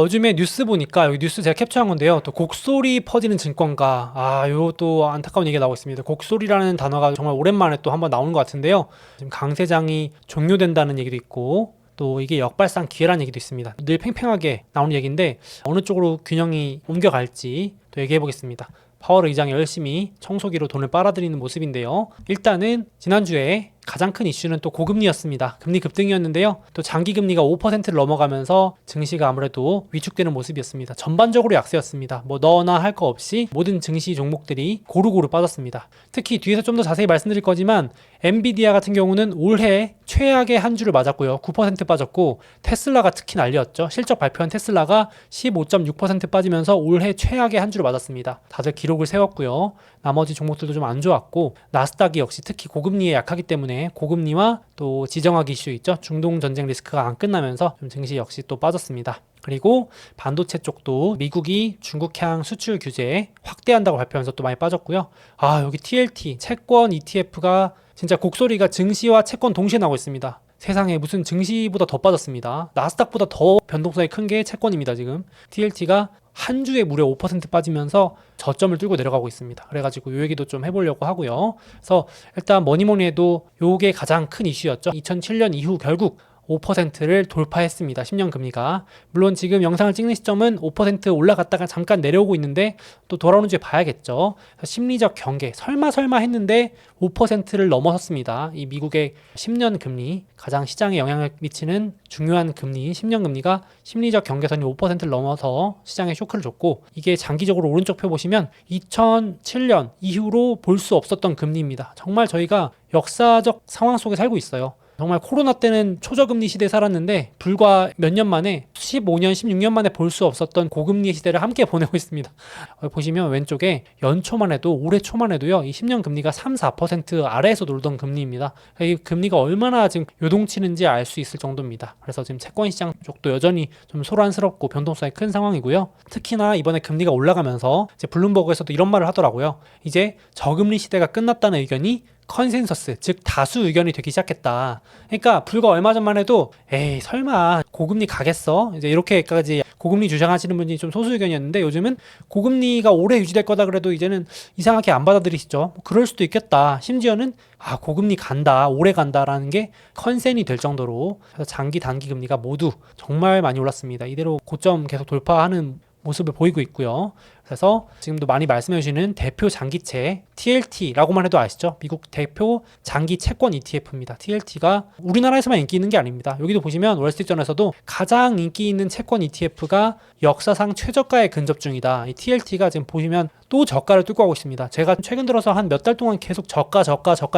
요즘에 뉴스 보니까 여기 뉴스 제가 캡처한 건데요. 또 곡소리 퍼지는 증권가. 요 또 안타까운 얘기가 나오고 있습니다. 곡소리라는 단어가 정말 오랜만에 또 한번 나오는 것 같은데요. 지금 강세장이 종료된다는 얘기도 있고 또 이게 역발상 기회라는 얘기도 있습니다. 늘 팽팽하게 나오는 얘기인데 어느 쪽으로 균형이 옮겨갈지 또 얘기해 보겠습니다. 파월 의장이 열심히 청소기로 돈을 빨아들이는 모습인데요. 일단은 지난주에 가장 큰 이슈는 또 고금리였습니다. 금리 급등이었는데요. 또 장기금리가 5%를 넘어가면서 증시가 아무래도 위축되는 모습이었습니다. 전반적으로 약세였습니다. 뭐 너나 할 거 없이 모든 증시 종목들이 고루고루 빠졌습니다. 특히 뒤에서 좀 더 자세히 말씀드릴 거지만 엔비디아 같은 경우는 올해 최악의 한 주를 맞았고요. 9% 빠졌고 테슬라가 특히 난리였죠. 실적 발표한 테슬라가 15.6% 빠지면서 올해 최악의 한 주를 맞았습니다. 다들 기록을 세웠고요. 나머지 종목들도 좀 안 좋았고 나스닥이 역시 특히 고금리에 약하기 때문에 고금리와 또 지정학 이슈 있죠. 중동 전쟁 리스크가 안 끝나면서 좀 증시 역시 또 빠졌습니다. 그리고 반도체 쪽도 미국이 중국향 수출 규제 확대한다고 발표하면서 또 많이 빠졌고요. 여기 TLT 채권 ETF가 진짜 곡소리가 증시와 채권 동시에 나오고 있습니다. 세상에 무슨 증시보다 더 빠졌습니다. 나스닥보다 더 변동성이 큰 게 채권입니다. 지금 TLT가 한 주에 무려 5% 빠지면서 저점을 뚫고 내려가고 있습니다. 그래가지고 요 얘기도 좀 해보려고 하고요. 그래서 일단 뭐니뭐니 해도 요게 가장 큰 이슈였죠. 2007년 이후 결국 5%를 돌파했습니다. 10년 금리가. 물론 지금 영상을 찍는 시점은 5% 올라갔다가 잠깐 내려오고 있는데 또 돌아오는 주에 봐야겠죠. 심리적 경계, 설마 했는데 5%를 넘어섰습니다. 이 미국의 10년 금리, 가장 시장에 영향을 미치는 중요한 금리, 10년 금리가 심리적 경계선이 5%를 넘어서 시장에 쇼크를 줬고 이게 장기적으로 오른쪽 표 보시면 2007년 이후로 볼 수 없었던 금리입니다. 정말 저희가 역사적 상황 속에 살고 있어요. 정말 코로나 때는 초저금리 시대에 살았는데 불과 몇 년 만에 15년, 16년 만에 볼 수 없었던 고금리 시대를 함께 보내고 있습니다. 보시면 왼쪽에 연초만 해도 올해 초만 해도요. 이 10년 금리가 3, 4% 아래에서 놀던 금리입니다. 이 금리가 얼마나 지금 요동치는지 알 수 있을 정도입니다. 그래서 지금 채권 시장 쪽도 여전히 좀 소란스럽고 변동성이 큰 상황이고요. 특히나 이번에 금리가 올라가면서 이제 블룸버그에서도 이런 말을 하더라고요. 이제 저금리 시대가 끝났다는 의견이 컨센서스, 즉 다수 의견이 되기 시작했다. 그러니까 불과 얼마 전만 해도 에이 설마 고금리 가겠어? 이제 이렇게까지 고금리 주장하시는 분이 좀 소수 의견이었는데 요즘은 고금리가 오래 유지될 거다 그래도 이제는 이상하게 안 받아들이시죠. 그럴 수도 있겠다. 심지어는 고금리 간다, 오래 간다라는 게 컨센이 될 정도로 장기, 단기 금리가 모두 정말 많이 올랐습니다. 이대로 고점 계속 돌파하는 모습을 보이고 있고요. 그래서 지금도 많이 말씀해 주시는 대표 장기채 TLT라고만 해도 아시죠? 미국 대표 장기 채권 ETF입니다. TLT가 우리나라에서만 인기 있는 게 아닙니다. 여기도 보시면 월스트리트저널에서도 가장 인기 있는 채권 ETF가 역사상 최저가에 근접 중이다. 이 TLT가 지금 보시면 또 저가를 뚫고 가고 있습니다. 제가 최근 들어서 한 몇 달 동안 계속 저가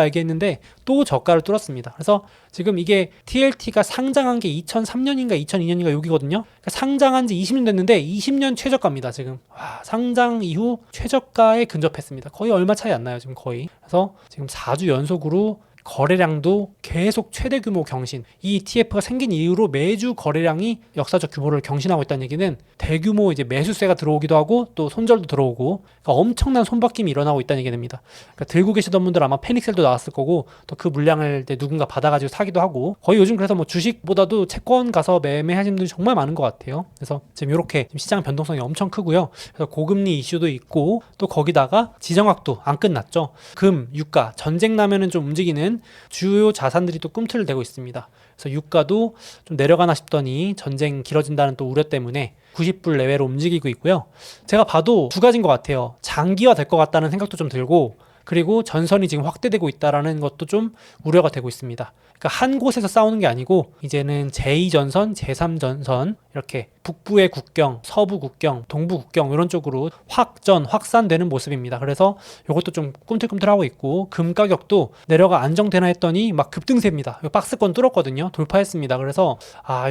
얘기했는데 또 저가를 뚫었습니다. 그래서 지금 이게 TLT가 상장한 게 2003년인가 2002년인가 여기거든요. 그러니까 상장한 지 20년 됐는데 20년 최저가입니다. 지금 상장 이후 최저가에 근접했습니다. 거의 얼마 차이 안 나요. 지금 거의. 그래서 지금 4주 연속으로 거래량도 계속 최대 규모 경신. 이 ETF가 생긴 이후로 매주 거래량이 역사적 규모를 경신하고 있다는 얘기는 대규모 이제 매수세가 들어오기도 하고 또 손절도 들어오고 그러니까 엄청난 손바뀜이 일어나고 있다는 얘기가 됩니다. 그러니까 들고 계시던 분들 아마 패닉셀도 나왔을 거고 또 그 물량을 누군가 받아가지고 사기도 하고 거의 요즘 그래서 뭐 주식보다도 채권 가서 매매하시는 분들이 정말 많은 것 같아요. 그래서 지금 이렇게 시장 변동성이 엄청 크고요. 그래서 고금리 이슈도 있고 또 거기다가 지정학도 안 끝났죠. 금, 유가, 전쟁 나면은 좀 움직이는 주요 자산들이 또 꿈틀을 대고 있습니다. 그래서 유가도 좀 내려가나 싶더니 전쟁 길어진다는 또 우려 때문에 90불 내외로 움직이고 있고요. 제가 봐도 두 가지인 것 같아요. 장기화 될 것 같다는 생각도 좀 들고 그리고 전선이 지금 확대되고 있다는 것도 좀 우려가 되고 있습니다. 그러니까 한 곳에서 싸우는 게 아니고 이제는 제2전선, 제3전선 이렇게 북부의 국경, 서부 국경, 동부 국경 이런 쪽으로 확산되는 모습입니다. 그래서 이것도 좀 꿈틀꿈틀하고 있고 금 가격도 내려가 안정되나 했더니 막 급등세입니다. 박스권 뚫었거든요. 돌파했습니다. 그래서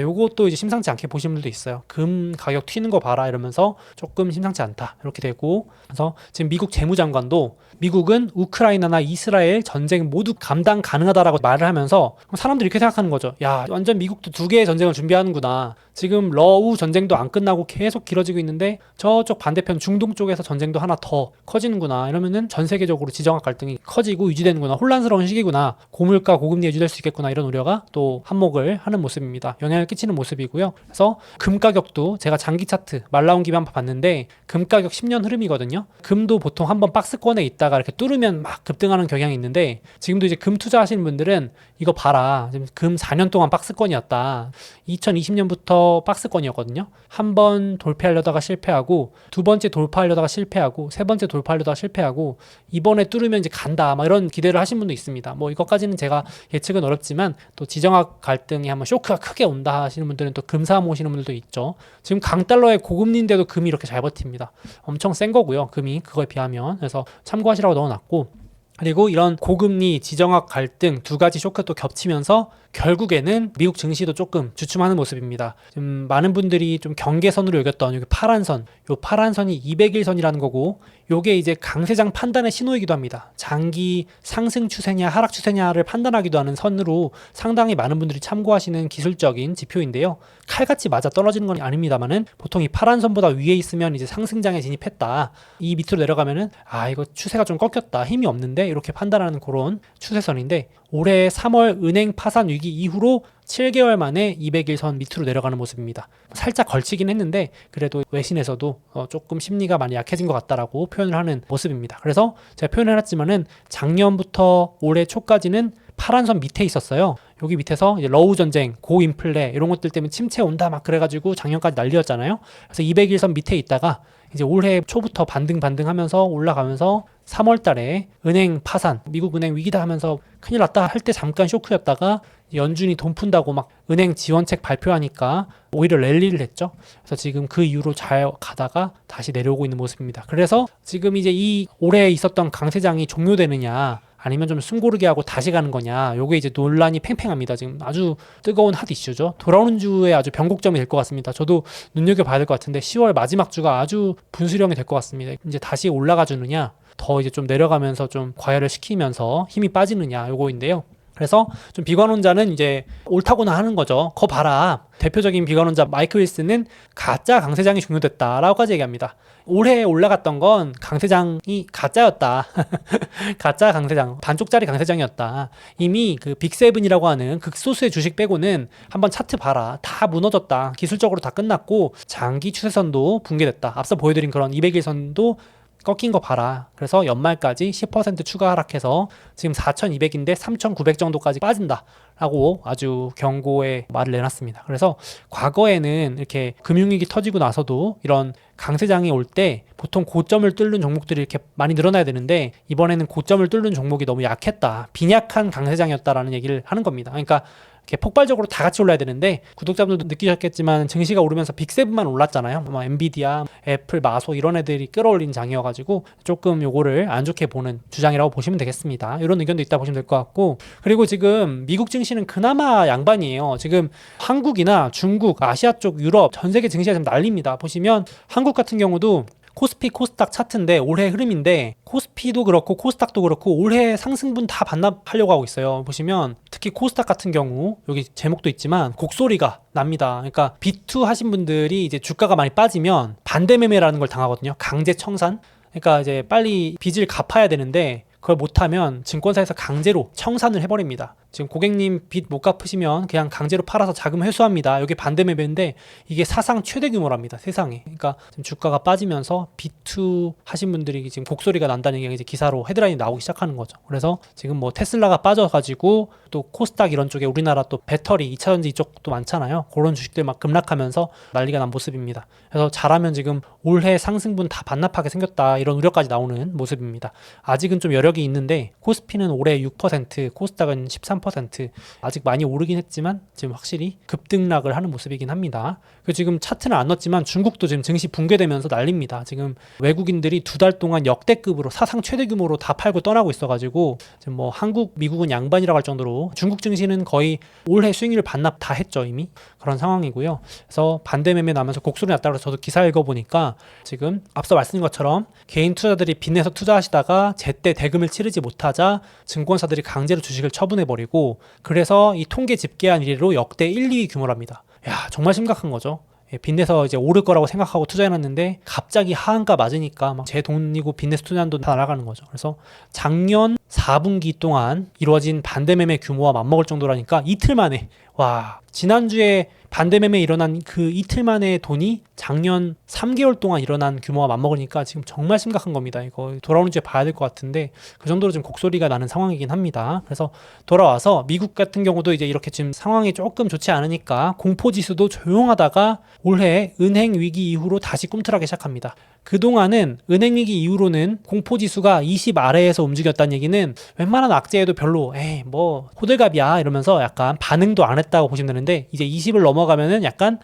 요것도 이제 심상치 않게 보시는 분들도 있어요. 금 가격 튀는 거 봐라 이러면서 조금 심상치 않다 이렇게 되고 그래서 지금 미국 재무장관도 미국은 우크라이나나 이스라엘 전쟁 모두 감당 가능하다라고 말을 하면서 사람들이 이렇게 생각하는 거죠. 야 완전 미국도 두 개의 전쟁을 준비하는구나. 지금 러우 전쟁도 안 끝나고 계속 길어지고 있는데 저쪽 반대편 중동 쪽에서 전쟁도 하나 더 커지는구나. 이러면은 전 세계적으로 지정학 갈등이 커지고 유지되는구나. 혼란스러운 시기구나. 고물가 고금리 유지될 수 있겠구나. 이런 우려가 또 한몫을 하는 모습입니다. 영향을 끼치는 모습이고요. 그래서 금 가격도 제가 장기 차트 말 나온 김에 한번 봤는데 금 가격 10년 흐름이거든요. 금도 보통 한번 박스권에 있다가 이렇게 뚫으면 막 급등하는 경향이 있는데 지금도 이제 금 투자하시는 분들은 이거 봐라. 지금 금 4년 동안 박스권이었다. 2020년부터 박스권이었거든요. 한 번 돌파하려다가 실패하고 두 번째 돌파하려다가 실패하고 세 번째 돌파하려다가 실패하고 이번에 뚫으면 이제 간다. 막 이런 기대를 하신 분도 있습니다. 뭐 이것까지는 제가 예측은 어렵지만 또 지정학 갈등이 한번 쇼크가 크게 온다 하시는 분들은 또 금 사 모시는 분들도 있죠. 지금 강달러의 고금리인데도 금이 이렇게 잘 버팁니다. 엄청 센 거고요. 금이 그거에 비하면. 그래서 참고하시라고 넣어놨고 그리고 이런 고금리, 지정학 갈등 두 가지 쇼크 또 겹치면서 결국에는 미국 증시도 조금 주춤하는 모습입니다. 지금 많은 분들이 좀 경계선으로 여겼던 여기 파란 선, 요 파란 선이 200일선이라는 거고 요게 이제 강세장 판단의 신호이기도 합니다. 장기 상승 추세냐 하락 추세냐를 판단하기도 하는 선으로 상당히 많은 분들이 참고하시는 기술적인 지표인데요. 칼같이 맞아 떨어지는 건 아닙니다만은 보통 이 파란 선보다 위에 있으면 이제 상승장에 진입했다. 이 밑으로 내려가면은 이거 추세가 좀 꺾였다. 힘이 없는데 이렇게 판단하는 그런 추세선인데 올해 3월 은행 파산 위기 이후로 7개월 만에 200일선 밑으로 내려가는 모습입니다. 살짝 걸치긴 했는데 그래도 외신에서도 조금 심리가 많이 약해진 것 같다라고 표현을 하는 모습입니다. 그래서 제가 표현을 해놨지만은 작년부터 올해 초까지는 파란 선 밑에 있었어요. 여기 밑에서 이제 러우 전쟁, 고인플레 이런 것들 때문에 침체 온다 막 그래가지고 작년까지 난리였잖아요. 그래서 200일선 밑에 있다가 이제 올해 초부터 반등하면서 올라가면서 3월 달에 은행 파산, 미국 은행 위기다 하면서 큰일 났다 할 때 잠깐 쇼크였다가 연준이 돈 푼다고 막 은행 지원책 발표하니까 오히려 랠리를 했죠. 그래서 지금 그 이후로 잘 가다가 다시 내려오고 있는 모습입니다. 그래서 지금 이제 이 올해 있었던 강세장이 종료되느냐 아니면 좀 숨고르게 하고 다시 가는 거냐 요게 이제 논란이 팽팽합니다. 지금 아주 뜨거운 핫 이슈죠. 돌아오는 주에 아주 변곡점이 될 것 같습니다. 저도 눈여겨봐야 될 것 같은데 10월 마지막 주가 아주 분수령이 될 것 같습니다. 이제 다시 올라가 주느냐 더 이제 좀 내려가면서 좀 과열을 시키면서 힘이 빠지느냐 요거인데요. 그래서 좀 비관론자는 이제 옳다고나 하는 거죠. 거 봐라. 대표적인 비관론자 마이크 윌슨은 가짜 강세장이 종료됐다라고까지 얘기합니다. 올해 올라갔던 건 강세장이 가짜였다. 가짜 강세장, 반쪽짜리 강세장이었다. 이미 그 빅세븐이라고 하는 극소수의 주식 빼고는 한번 차트 봐라. 다 무너졌다. 기술적으로 다 끝났고 장기 추세선도 붕괴됐다. 앞서 보여드린 그런 200일선도 꺾인 거 봐라. 그래서 연말까지 10% 추가 하락해서 지금 4,200인데 3,900 정도까지 빠진다. 라고 아주 경고의 말을 내놨습니다. 그래서 과거에는 이렇게 금융위기 터지고 나서도 이런 강세장이 올 때 보통 고점을 뚫는 종목들이 이렇게 많이 늘어나야 되는데 이번에는 고점을 뚫는 종목이 너무 약했다. 빈약한 강세장이었다라는 얘기를 하는 겁니다. 그러니까 이렇게 폭발적으로 다 같이 올라야 되는데 구독자분들도 느끼셨겠지만 증시가 오르면서 빅7만 올랐잖아요. 뭐 엔비디아, 애플, 마소 이런 애들이 끌어올린 장이어가지고 조금 요거를 안 좋게 보는 주장이라고 보시면 되겠습니다. 이런 의견도 있다 보시면 될 것 같고 그리고 지금 미국 증시는 그나마 양반이에요. 지금 한국이나 중국, 아시아 쪽, 유럽 전 세계 증시가 지금 난립니다. 보시면 한국 같은 경우도 코스피, 코스닥 차트인데 올해 흐름인데 코스피도 그렇고 코스닥도 그렇고 올해 상승분 다 반납하려고 하고 있어요. 보시면 특히 코스닥 같은 경우 여기 제목도 있지만 곡소리가 납니다. 그러니까 비투 하신 분들이 이제 주가가 많이 빠지면 반대 매매라는 걸 당하거든요. 강제 청산. 그러니까 이제 빨리 빚을 갚아야 되는데 그걸 못하면 증권사에서 강제로 청산을 해버립니다. 지금 고객님 빚 못 갚으시면 그냥 강제로 팔아서 자금 회수합니다. 여기 반대 매매인데 이게 사상 최대 규모랍니다. 세상에. 그러니까 지금 주가가 빠지면서 B2 하신 분들이 지금 곡소리가 난다는 게 이제 기사로 헤드라인이 나오기 시작하는 거죠. 그래서 지금 뭐 테슬라가 빠져가지고 또 코스닥 이런 쪽에 우리나라 또 배터리 2차전지 이쪽도 많잖아요. 그런 주식들 막 급락하면서 난리가 난 모습입니다. 그래서 잘하면 지금 올해 상승분 다 반납하게 생겼다 이런 우려까지 나오는 모습입니다. 아직은 좀 여력이 있는데 코스피는 올해 6%, 코스닥은 13% 아직 많이 오르긴 했지만 지금 확실히 급등락을 하는 모습이긴 합니다. 지금 차트는 안 넣었지만 중국도 지금 증시 붕괴되면서 난립니다. 지금 외국인들이 2달 동안 역대급으로 사상 최대 규모로 다 팔고 떠나고 있어가지고 지금 뭐 한국, 미국은 양반이라고 할 정도로 중국 증시는 거의 올해 수익률 반납 다 했죠 이미 그런 상황이고요. 그래서 반대 매매 나면서 곡소리 났다고 해서 저도 기사 읽어보니까 지금 앞서 말씀드린 것처럼 개인 투자들이 빚내서 투자하시다가 제때 대금을 치르지 못하자 증권사들이 강제로 주식을 처분해버리고 그래서 이 통계 집계한 이래로 역대 1, 2위 규모랍니다. 야 정말 심각한 거죠. 빚내서 이제 오를 거라고 생각하고 투자해놨는데 갑자기 하한가 맞으니까 막 제 돈이고 빚내서 투자한 돈 다 날아가는 거죠. 그래서 작년 4분기 동안 이루어진 반대매매 규모와 맞먹을 정도라니까 이틀 만에 와 지난주에 반대매매 일어난 그 이틀 만에 돈이 작년 3개월 동안 일어난 규모와 맞먹으니까 지금 정말 심각한 겁니다. 이거 돌아오는 주에 봐야 될 것 같은데 그 정도로 지금 곡소리가 나는 상황이긴 합니다. 그래서 돌아와서 미국 같은 경우도 이제 이렇게 지금 상황이 조금 좋지 않으니까 공포지수도 조용하다가 올해 은행 위기 이후로 다시 꿈틀하기 시작합니다. 그동안은 은행 위기 이후로는 공포지수가 20 아래에서 움직였다는 얘기는 웬만한 악재에도 별로 에이 뭐 호들갑이야 이러면서 약간 반응도 안 했다고 보시면 되는데 이제 20을 넘어가면은 약간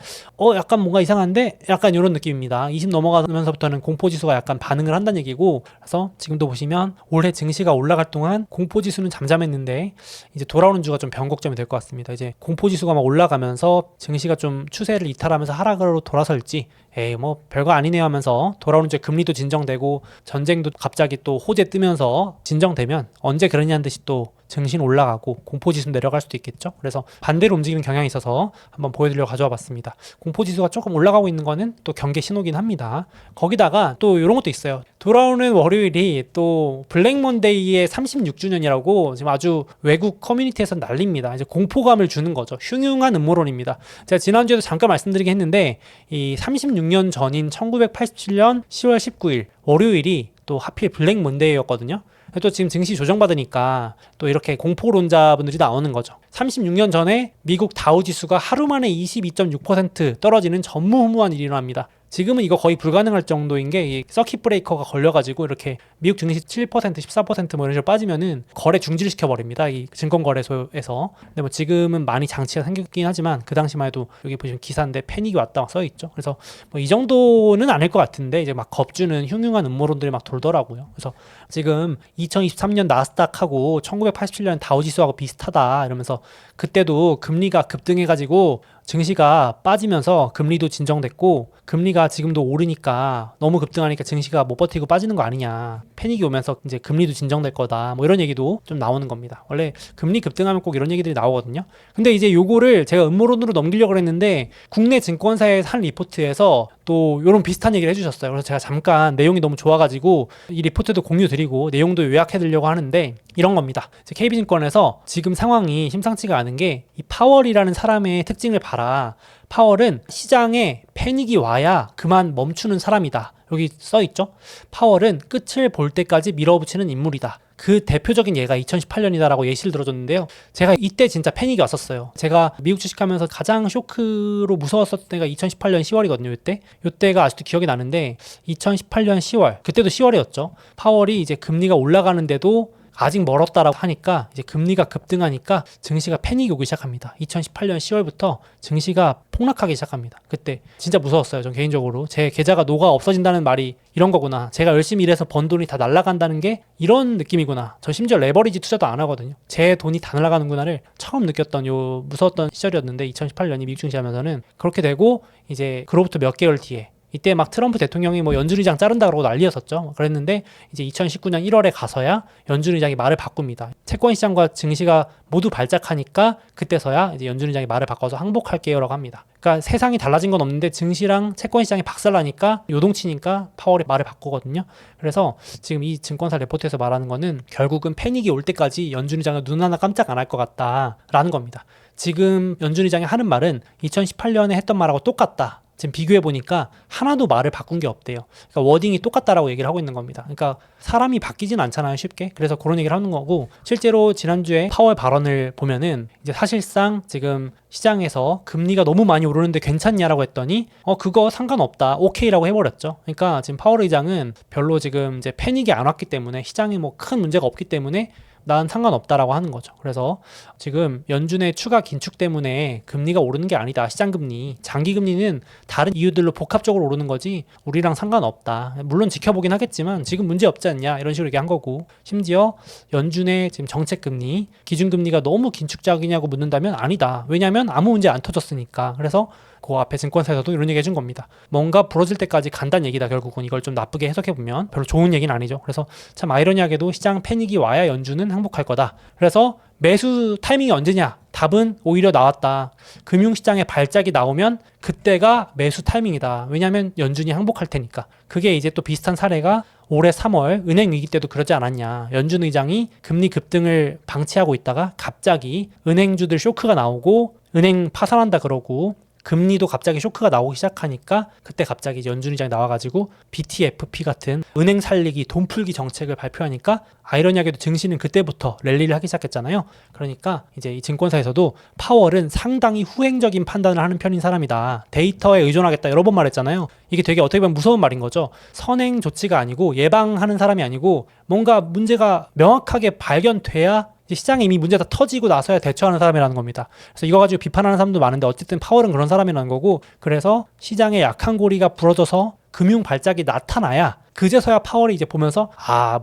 약간 뭔가 이상한데 약간 이런 느낌입니다. 20 넘어가면서부터는 공포지수가 약간 반응을 한다는 얘기고 그래서 지금도 보시면 올해 증시가 올라갈 동안 공포지수는 잠잠했는데 이제 돌아오는 주가 좀 변곡점이 될 것 같습니다. 이제 공포지수가 막 올라가면서 증시가 좀 추세를 이탈하면서 하락으로 돌아설지 에이 뭐 별거 아니네요 하면서 돌아오는 주에 금리도 진정되고 전쟁도 갑자기 또 호재 뜨면서 진정되면 언제 그러냐는 듯이 또 증시는 올라가고 공포지수 내려갈 수도 있겠죠. 그래서 반대로 움직이는 경향이 있어서 한번 보여드리려고 가져와 봤습니다. 공포지수가 조금 올라가고 있는 거는 또 경계 신호긴 합니다. 거기다가 또 이런 것도 있어요. 돌아오는 월요일이 또 블랙먼데이의 36주년이라고 지금 아주 외국 커뮤니티에서 난립니다. 이제 공포감을 주는 거죠. 흉흉한 음모론입니다. 제가 지난주에도 잠깐 말씀드리긴 했는데 이 36년 전인 1987년 10월 19일 월요일이 또 하필 블랙먼데이였거든요. 또 지금 증시 조정받으니까 또 이렇게 공포론자분들이 나오는 거죠. 36년 전에 미국 다우지수가 하루 만에 22.6% 떨어지는 전무후무한 일이 일어납니다. 지금은 이거 거의 불가능할 정도인 게 이 서킷 브레이커가 걸려가지고 이렇게 미국 증시 7%, 14%뭐 이런 식으로 빠지면은 거래 중지를 시켜버립니다. 이 증권거래소에서. 근데 뭐 지금은 많이 장치가 생겼긴 하지만 그 당시만 해도 여기 보시면 기사인데 패닉이 왔다 써 있죠. 그래서 뭐 이 정도는 아닐 것 같은데 이제 막 겁주는 흉흉한 음모론들이 막 돌더라고요. 그래서 지금 2023년 나스닥하고 1987년 다우지수하고 비슷하다 이러면서 그때도 금리가 급등해가지고 증시가 빠지면서 금리도 진정됐고 금리가 지금도 오르니까 너무 급등하니까 증시가 못 버티고 빠지는 거 아니냐 패닉이 오면서 이제 금리도 진정될 거다 뭐 이런 얘기도 좀 나오는 겁니다. 원래 금리 급등하면 꼭 이런 얘기들이 나오거든요. 근데 이제 요거를 제가 음모론으로 넘기려고 했는데 국내 증권사의 한 리포트에서 또 이런 비슷한 얘기를 해주셨어요. 그래서 제가 잠깐 내용이 너무 좋아가지고 이 리포트도 공유드리고 내용도 요약해드리려고 하는데 이런 겁니다. KB증권에서 지금 상황이 심상치가 않은 게 이 파월이라는 사람의 특징을 봐라. 파월은 시장에 패닉이 와야 그만 멈추는 사람이다. 여기 써있죠? 파월은 끝을 볼 때까지 밀어붙이는 인물이다. 그 대표적인 예가 2018년이다라고 예시를 들어줬는데요. 제가 이때 진짜 패닉이 왔었어요. 제가 미국 주식하면서 가장 쇼크로 무서웠었던 때가 2018년 10월이거든요. 이때가 아직도 기억이 나는데 2018년 10월 그때도 10월이었죠. 파월이 이제 금리가 올라가는데도 아직 멀었다라고 하니까 이제 금리가 급등하니까 증시가 패닉이 오기 시작합니다. 2018년 10월부터 증시가 폭락하기 시작합니다. 그때 진짜 무서웠어요. 전 개인적으로 제 계좌가 녹아 없어진다는 말이 이런 거구나. 제가 열심히 일해서 번 돈이 다 날아간다는 게 이런 느낌이구나. 저 심지어 레버리지 투자도 안 하거든요. 제 돈이 다 날아가는구나를 처음 느꼈던 요 무서웠던 시절이었는데 2018년이 미국 증시 하면서는 그렇게 되고 이제 그로부터 몇 개월 뒤에 이때 막 트럼프 대통령이 뭐 연준 의장 자른다 그러고 난리였었죠. 그랬는데 이제 2019년 1월에 가서야 연준 의장이 말을 바꿉니다. 채권 시장과 증시가 모두 발작하니까 그때서야 이제 연준 의장이 말을 바꿔서 항복할게요라고 합니다. 그러니까 세상이 달라진 건 없는데 증시랑 채권 시장이 박살나니까 요동치니까 파월이 말을 바꾸거든요. 그래서 지금 이 증권사 레포트에서 말하는 거는 결국은 패닉이 올 때까지 연준 의장은 눈 하나 깜짝 안 할 것 같다라는 겁니다. 지금 연준 의장이 하는 말은 2018년에 했던 말하고 똑같다. 지금 비교해보니까 하나도 말을 바꾼 게 없대요. 그러니까 워딩이 똑같다라고 얘기를 하고 있는 겁니다. 그러니까 사람이 바뀌진 않잖아요, 쉽게. 그래서 그런 얘기를 하는 거고 실제로 지난주에 파월 발언을 보면은 이제 사실상 지금 시장에서 금리가 너무 많이 오르는데 괜찮냐라고 했더니 그거 상관없다, 오케이라고 해버렸죠. 그러니까 지금 파월 의장은 별로 지금 이제 패닉이 안 왔기 때문에 시장에 뭐 큰 문제가 없기 때문에 난 상관없다라고 하는 거죠. 그래서 지금 연준의 추가 긴축 때문에 금리가 오르는 게 아니다. 시장금리, 장기금리는 다른 이유들로 복합적으로 오르는 거지 우리랑 상관없다. 물론 지켜보긴 하겠지만 지금 문제 없지 않냐 이런 식으로 얘기한 거고 심지어 연준의 지금 정책금리, 기준금리가 너무 긴축적이냐고 묻는다면 아니다. 왜냐하면 아무 문제 안 터졌으니까. 그래서 그 앞에 증권사에서도 이런 얘기 해준 겁니다. 뭔가 부러질 때까지 간다는 얘기다. 결국은 이걸 좀 나쁘게 해석해보면 별로 좋은 얘기는 아니죠. 그래서 참 아이러니하게도 시장 패닉이 와야 연준은 행복할 거다. 그래서 매수 타이밍이 언제냐? 답은 오히려 나왔다. 금융시장에 발작이 나오면 그때가 매수 타이밍이다. 왜냐하면 연준이 항복할 테니까. 그게 이제 또 비슷한 사례가 올해 3월 은행 위기 때도 그러지 않았냐. 연준 의장이 금리 급등을 방치하고 있다가 갑자기 은행주들 쇼크가 나오고 은행 파산한다 그러고 금리도 갑자기 쇼크가 나오기 시작하니까 그때 갑자기 연준 의장이 나와가지고 BTFP 같은 은행 살리기, 돈 풀기 정책을 발표하니까 아이러니하게도 증시는 그때부터 랠리를 하기 시작했잖아요. 그러니까 이제 이 증권사에서도 파월은 상당히 후행적인 판단을 하는 편인 사람이다. 데이터에 의존하겠다 여러 번 말했잖아요. 이게 되게 어떻게 보면 무서운 말인 거죠. 선행 조치가 아니고 예방하는 사람이 아니고 뭔가 문제가 명확하게 발견돼야 시장에 이미 문제가 다 터지고 나서야 대처하는 사람이라는 겁니다. 그래서 이거 가지고 비판하는 사람도 많은데 어쨌든 파월은 그런 사람이라는 거고, 그래서 시장의 약한 고리가 부러져서 금융 발작이 나타나야 그제서야 파월이 이제 보면서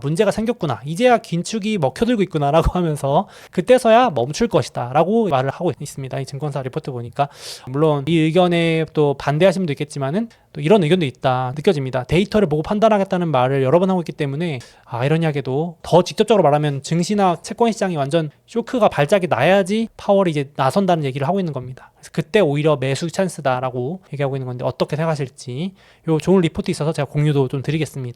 문제가 생겼구나, 이제야 긴축이 먹혀들고 있구나라고 하면서 그때서야 멈출 것이다 라고 말을 하고 있습니다. 이 증권사 리포트 보니까. 물론 이 의견에 또 반대하시는 분도 있겠지만은 또 이런 의견도 있다 느껴집니다. 데이터를 보고 판단하겠다는 말을 여러 번 하고 있기 때문에 아이러니하게도 더 직접적으로 말하면 증시나 채권 시장이 완전 쇼크가 발작이 나야지 파월이 이제 나선다는 얘기를 하고 있는 겁니다. 그래서 그때 오히려 매수 찬스다라고 얘기하고 있는 건데 어떻게 생각하실지 요 좋은 리포트 있어서 제가 공유도 좀 드리겠습니다.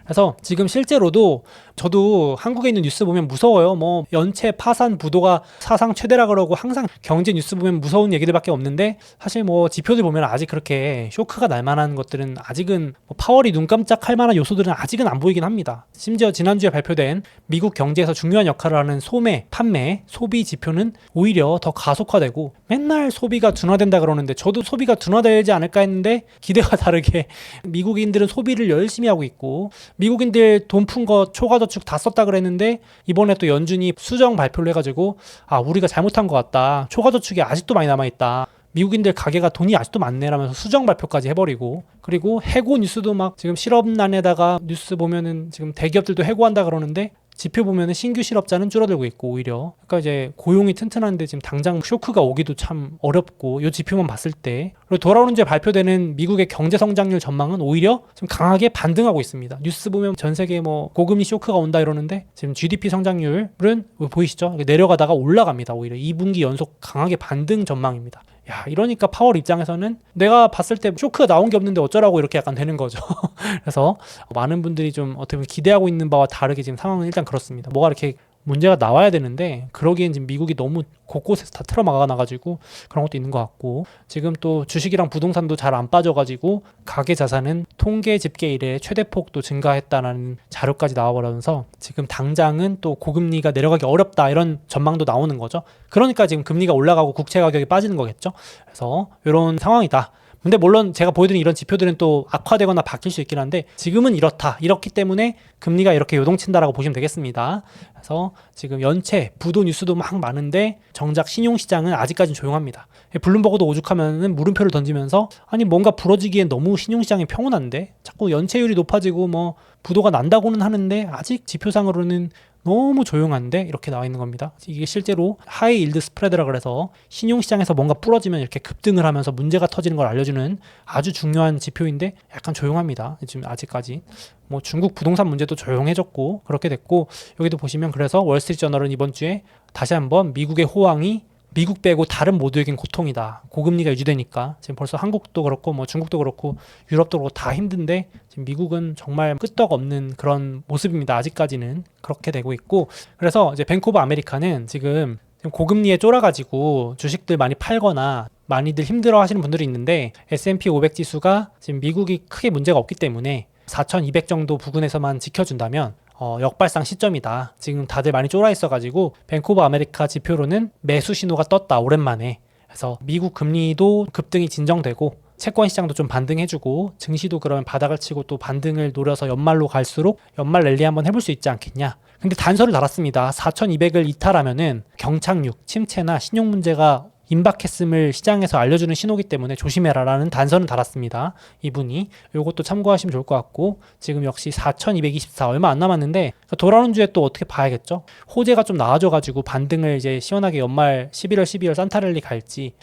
그래서 지금 실제로도 저도 한국에 있는 뉴스 보면 무서워요. 뭐 연체 파산 부도가 사상 최대라 그러고 항상 경제 뉴스 보면 무서운 얘기들밖에 없는데, 사실 뭐 지표들 보면 아직 그렇게 쇼크가 날 만한 것들은 아직은 뭐 파월이 눈 깜짝할 만한 요소들은 아직은 안 보이긴 합니다. 심지어 지난주에 발표된 미국 경제에서 중요한 역할을 하는 소매, 판매, 소비 지표는 오히려 더 가속화되고, 맨날 소비가 둔화된다 그러는데 저도 소비가 둔화되지 않을까 했는데 기대가 다르게 미국인들은 소비를 열심히 하고 있고, 미국인들 돈 푼 거 초과저축 다 썼다 그랬는데 이번에 또 연준이 수정 발표를 해가지고 우리가 잘못한 것 같다, 초과저축이 아직도 많이 남아있다, 미국인들 가게가 돈이 아직도 많네라면서 수정 발표까지 해버리고, 그리고 해고 뉴스도 막 지금 실업난에다가 뉴스 보면은 지금 대기업들도 해고한다 그러는데 지표 보면은 신규 실업자는 줄어들고 있고, 오히려 그러니까 이제 고용이 튼튼한데 지금 당장 쇼크가 오기도 참 어렵고, 이 지표만 봤을 때. 그리고 돌아오는 주에 발표되는 미국의 경제 성장률 전망은 오히려 좀 강하게 반등하고 있습니다. 뉴스 보면 전 세계 뭐 고금리 쇼크가 온다 이러는데 지금 GDP 성장률은 보이시죠? 내려가다가 올라갑니다. 오히려 2분기 연속 강하게 반등 전망입니다. 이러니까 파월 입장에서는 내가 봤을 때 쇼크가 나온 게 없는데 어쩌라고 이렇게 약간 되는 거죠. 그래서 많은 분들이 좀 어떻게 보면 기대하고 있는 바와 다르게 지금 상황은 일단 그렇습니다. 뭐가 이렇게 문제가 나와야 되는데 그러기엔 지금 미국이 너무 곳곳에서 다 틀어막아놔가지고 그런 것도 있는 것 같고, 지금 또 주식이랑 부동산도 잘 안 빠져가지고 가계 자산은 통계 집계 이래 최대폭도 증가했다는 자료까지 나와버려서 지금 당장은 또 고금리가 내려가기 어렵다 이런 전망도 나오는 거죠. 그러니까 지금 금리가 올라가고 국채 가격이 빠지는 거겠죠. 그래서 이런 상황이다. 근데 물론 제가 보여드린 이런 지표들은 또 악화되거나 바뀔 수 있긴 한데 지금은 이렇다. 이렇기 때문에 금리가 이렇게 요동친다라고 보시면 되겠습니다. 그래서 지금 연체, 부도 뉴스도 막 많은데 정작 신용시장은 아직까지는 조용합니다. 블룸버그도 오죽하면은 물음표를 던지면서 뭔가 부러지기엔 너무 신용시장이 평온한데 자꾸 연체율이 높아지고 뭐 부도가 난다고는 하는데 아직 지표상으로는 너무 조용한데 이렇게 나와 있는 겁니다. 이게 실제로 하이 일드 스프레드라 그래서 신용시장에서 뭔가 부러지면 이렇게 급등을 하면서 문제가 터지는 걸 알려주는 아주 중요한 지표인데 약간 조용합니다. 지금 아직까지. 뭐 중국 부동산 문제도 조용해졌고 그렇게 됐고, 여기도 보시면 그래서 월스트리트저널은 이번 주에 다시 한번 미국의 호황이 미국 빼고 다른 모두에겐 고통이다. 고금리가 유지되니까 지금 벌써 한국도 그렇고 뭐 중국도 그렇고 유럽도 그렇고 다 힘든데 지금 미국은 정말 끄떡없는 그런 모습입니다. 아직까지는 그렇게 되고 있고, 그래서 이제 뱅크 오브 아메리카는 지금 고금리에 쫄아가지고 주식들 많이 팔거나 많이들 힘들어 하시는 분들이 있는데, S&P 500 지수가 지금 미국이 크게 문제가 없기 때문에 4,200 정도 부근에서만 지켜준다면 역발상 시점이다. 지금 다들 많이 쫄아 있어가지고 뱅크 오브 아메리카 지표로는 매수 신호가 떴다, 오랜만에. 그래서 미국 금리도 급등이 진정되고 채권 시장도 좀 반등해주고 증시도 그러면 바닥을 치고 또 반등을 노려서 연말로 갈수록 연말 랠리 한번 해볼 수 있지 않겠냐. 근데 단서를 달았습니다. 4,200을 이탈하면은 경착륙, 침체나 신용 문제가 임박했음을 시장에서 알려주는 신호기 때문에 조심해라라는 단서는 달았습니다. 이분이. 이것도 참고하시면 좋을 것 같고, 지금 역시 4,224 얼마 안 남았는데 돌아오는 주에 또 어떻게 봐야겠죠. 호재가 좀 나아져가지고 반등을 이제 시원하게 연말 11월 12월 산타랠리 갈지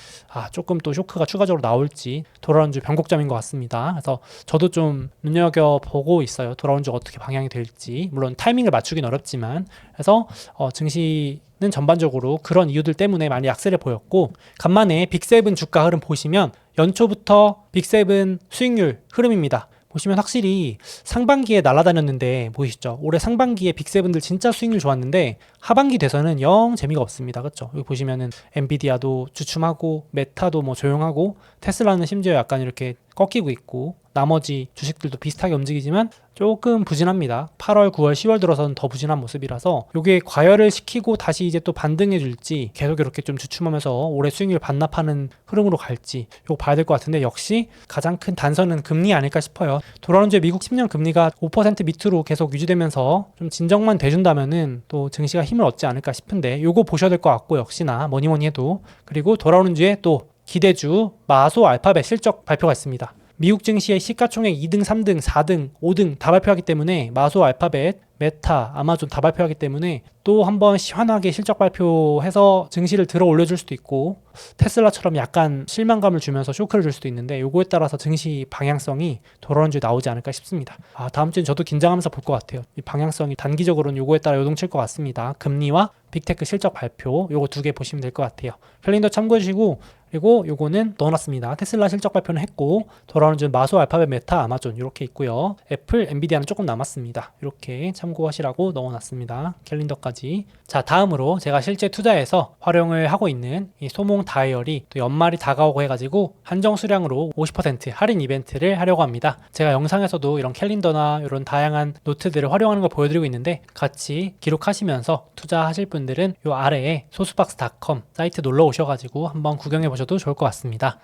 조금 또 쇼크가 추가적으로 나올지 돌아오는 주 변곡점인 것 같습니다. 그래서 저도 좀 눈여겨보고 있어요. 돌아오는 주가 어떻게 방향이 될지. 물론 타이밍을 맞추긴 어렵지만. 그래서 증시는 전반적으로 그런 이유들 때문에 많이 약세를 보였고, 간만에 빅7 주가 흐름 보시면 연초부터 빅7 수익률 흐름입니다. 보시면 확실히 상반기에 날아다녔는데 보이시죠? 올해 상반기에 빅7들 진짜 수익률 좋았는데 하반기 돼서는 영 재미가 없습니다. 그렇죠? 여기 보시면은 엔비디아도 주춤하고 메타도 뭐 조용하고 테슬라는 심지어 약간 이렇게 꺾이고 있고 나머지 주식들도 비슷하게 움직이지만 조금 부진합니다. 8월, 9월, 10월 들어서는 더 부진한 모습이라서 이게 과열을 시키고 다시 이제 또 반등해 줄지 계속 이렇게 좀 주춤하면서 올해 수익률 반납하는 흐름으로 갈지 이거 봐야 될 것 같은데, 역시 가장 큰 단서는 금리 아닐까 싶어요. 돌아오는 주에 미국 10년 금리가 5% 밑으로 계속 유지되면서 좀 진정만 돼준다면은 또 증시가 힘을 얻지 않을까 싶은데 요거 보셔야 될 것 같고, 역시나 뭐니 해도. 그리고 돌아오는 주에 또 기대주 마소 알파벳 실적 발표가 있습니다. 미국 증시의 시가총액 2등, 3등, 4등, 5등 다 발표하기 때문에 마소 알파벳, 메타, 아마존 다 발표하기 때문에 또 한번 시원하게 실적 발표해서 증시를 들어 올려줄 수도 있고, 테슬라처럼 약간 실망감을 주면서 쇼크를 줄 수도 있는데 요거에 따라서 증시 방향성이 돌아오는 주에 나오지 않을까 싶습니다. 다음 주엔 저도 긴장하면서 볼 것 같아요. 이 방향성이 단기적으로는 요거에 따라 요동칠 것 같습니다. 금리와 빅테크 실적 발표 요거 두 개 보시면 될 것 같아요. 캘린더 참고해 주시고, 그리고 요거는 넣어놨습니다. 테슬라 실적 발표는 했고 돌아오는 주 마소, 알파벳, 메타, 아마존 이렇게 있고요. 애플, 엔비디아는 조금 남았습니다. 이렇게 참고하시라고 넣어놨습니다. 캘린더까지. 자, 다음으로 제가 실제 투자해서 활용을 하고 있는 이 소몽 다이어리, 또 연말이 다가오고 해가지고 한정 수량으로 50% 할인 이벤트를 하려고 합니다. 제가 영상에서도 이런 캘린더나 이런 다양한 노트들을 활용하는 걸 보여드리고 있는데, 같이 기록하시면서 투자하실 분들은 요 아래에 소스박스.com 사이트 놀러 오셔가지고 한번 구경해 보셔도 좋을 것 같습니다.